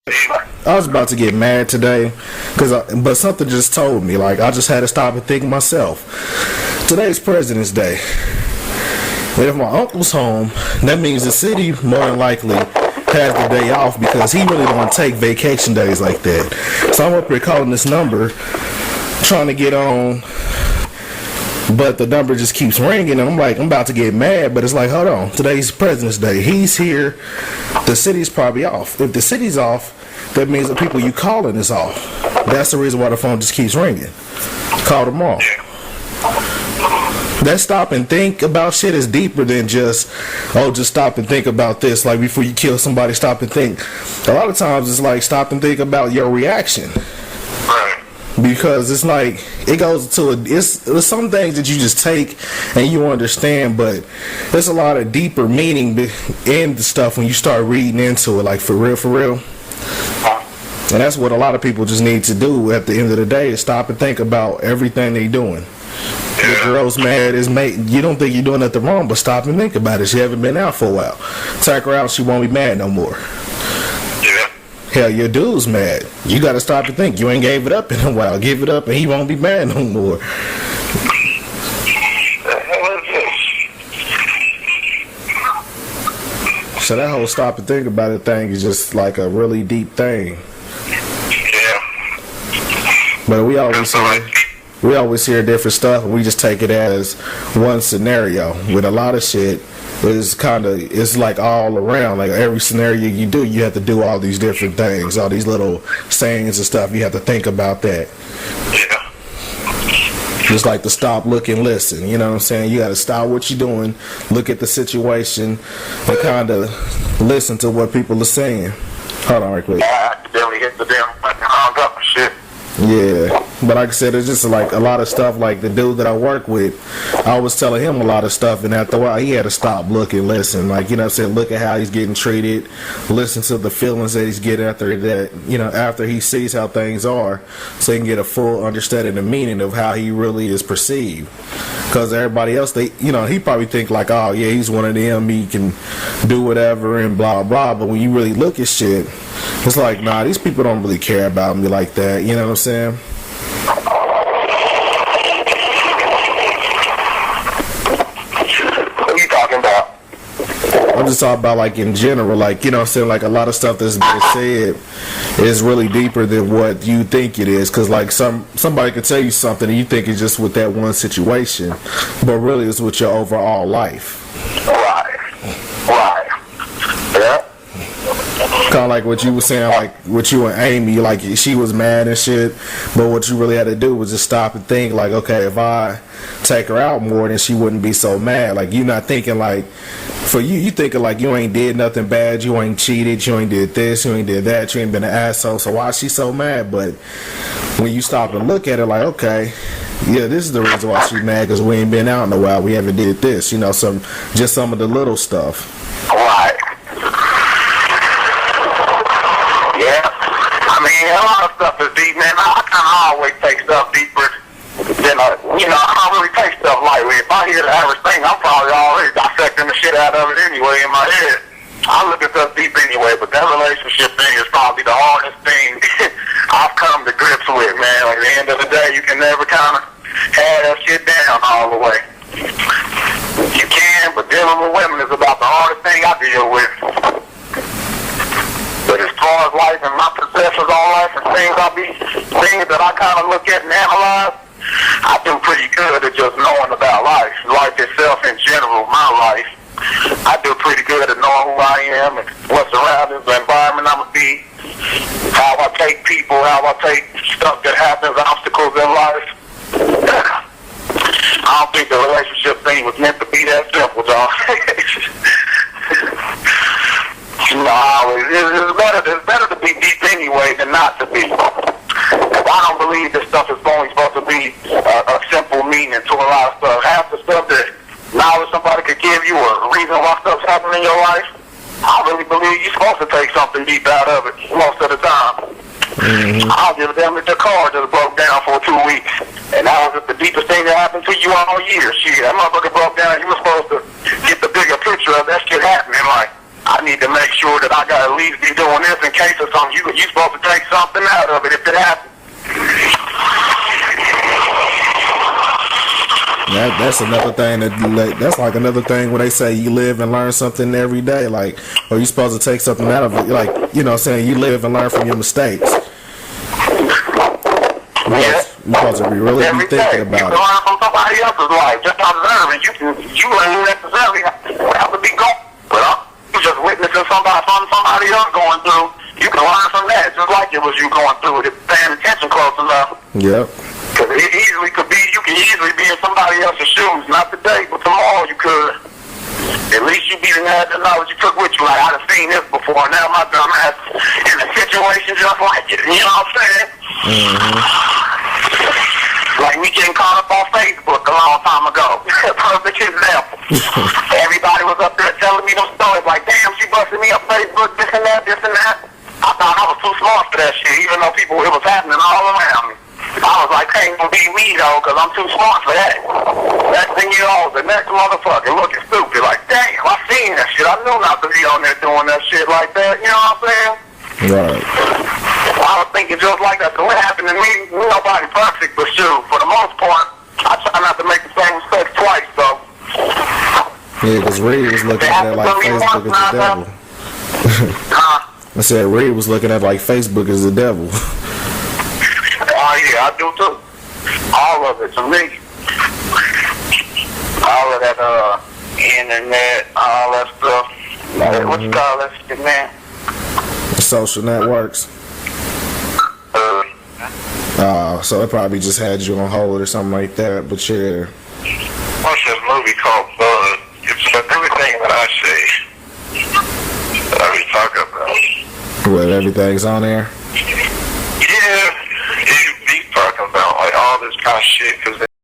I was about to get mad today, but something just told me, like, I just had to stop and think myself. Today's President's Day. And if my uncle's home, that means the city more than likely has the day off because he really don't take vacation days like that. So I'm up here calling this number, trying to get on, but the number just keeps ringing, and I'm like, I'm about to get mad, but it's like, hold on, today's President's Day. He's here. The city's probably off. If the city's off, that means the people you calling is off. That's the reason why the phone just keeps ringing. Call them off. That stop and think about shit is deeper than just stop and think about this. Like, before you kill somebody, stop and think. A lot of times it's like, stop and think about your reaction. Because it's like, it goes to there's some things that you just take and you understand, but there's a lot of deeper meaning in the stuff when you start reading into it, like, for real. And that's what a lot of people just need to do at the end of the day, is stop and think about everything they doing. The girl's mad, you don't think you're doing nothing wrong, but stop and think about it. She haven't been out for a while. Take her out, she won't be mad no more. Hell, your dude's mad. You gotta stop and think. You ain't gave it up in a while. Give it up and he won't be mad no more. So that whole stop and think about it thing is just like a really deep thing. But we always hear different stuff, and we just take it as one scenario. With a lot of shit, it's like all around. Like, every scenario you do, you have to do all these different things, all these little sayings and stuff. You have to think about that. Just like to stop, look, and listen. You know what I'm saying? You got to stop what you're doing, look at the situation, and kind of listen to what people are saying. Hold on right quick. I accidentally hit the damn button and hung up and shit. Yeah, but like I said, it's just like a lot of stuff. Like the dude that I work with, I was telling him a lot of stuff, and after a while he had to stop, look, and listen. Like, you know what I'm saying, look at how he's getting treated, listen to the feelings that he's getting after he sees how things are, so he can get a full understanding and meaning of how he really is perceived. Because everybody else, he probably think like, oh yeah, he's one of them, he can do whatever and blah blah. But when you really look at shit, it's like, nah, these people don't really care about me like that. You know what I'm saying? What are you talking about? I'm just talking about, like, in general, like, you know what I'm saying, like, a lot of stuff that's been said is really deeper than what you think it is. Because, like, somebody could tell you something and you think it's just with that one situation, but really it's with your overall life. Right. Yeah. Kind of like what you were saying, like with you and Amy, like, she was mad and shit, but what you really had to do was just stop and think, like, okay, if I take her out more, then she wouldn't be so mad. Like, you're not thinking, like, for you thinking like you ain't did nothing bad, you ain't cheated, you ain't did this, you ain't did that, you ain't been an asshole, so why is she so mad? But when you stop and look at it, like, okay, yeah, this is the reason why she's mad, because we ain't been out in a while, we haven't did this, you know, some of the little stuff. Right. A lot of stuff is deep, man. I kind of always take stuff deeper than, I don't really take stuff lightly. If I hear the average thing, I'm probably already dissecting the shit out of it anyway in my head. I look at stuff deep anyway, but that relationship thing is probably the hardest thing I've come to grips with, man. Like, at the end of the day, you can never kind of have that shit down all the way. You can, but dealing with women is about the hardest thing I deal with. But as far as life and my perceptions on life and things that I kind of look at and analyze, I do pretty good at just knowing about life itself in general, my life. I do pretty good at knowing who I am and what's around us, the environment I'm going to be, how I take people, how I take stuff that happens, obstacles in life. I don't think the relationship thing was meant to be that simple, John. It's better to be deep anyway than not to be. I don't believe this stuff is only supposed to be a simple meaning to a lot of stuff. Half the stuff that knowledge somebody could give you or a reason why stuff's happening in your life, I really believe you're supposed to take something deep out of it most of the time. Mm-hmm. I'll give a damn if the car just broke down for 2 weeks. And that was the deepest thing that happened to you all year. Shit, that motherfucker broke down. You were supposed to get the bigger picture of that shit happening. Like, I need need to make sure that I got at least be doing this in case of something. You supposed to take something out of it if it happens. That's another thing that's like another thing when they say you live and learn something every day, like, or you supposed to take something out of it, like, you know what I'm saying, you live and learn from your mistakes. Yeah. You supposed to really be thinking about it. You can learn from somebody else's life, just observing. You don't necessarily have to be going, but you just witnessing somebody else going through. You can learn from that, just like it was you going through it, if paying attention close enough. Yep. Because you can easily be in somebody else's shoes. Not today, but tomorrow you could. At least you be the knowledge you took with you. Like, I've seen this before. Now my dumb ass in a situation just like it. You know what I'm saying? Mm-hmm. Like me getting caught up on Facebook a long time ago. Perfect example. Everybody was up there telling me those stories. Like, damn, she busted me up Facebook, this and that, this and that. I thought I was too smart for that shit, even though it was happening all around me. I was like, ain't gonna be me though, cause I'm too smart for that. Next thing you know, the next motherfucker looking stupid. Like, damn, I seen that shit. I knew not to be on there doing that shit like that. You know what I'm saying? Right. I was thinking just like that. So what happened to me? Nobody perfect, but shoot, for the most part, I try not to make the same mistakes twice. So. Yeah, because Reed was looking at it like Facebook is the devil. I said Reed was looking at it like Facebook is the devil. Oh yeah, I do too. All of it to me. All of that internet, all that stuff. What you call that shit, man? Social networks. So it probably just had you on hold or something like that, but yeah. What's this movie called Buzz? It's everything that I say that I be talking about. What, everything's on there? Yeah, he's talking about like all this kind of shit because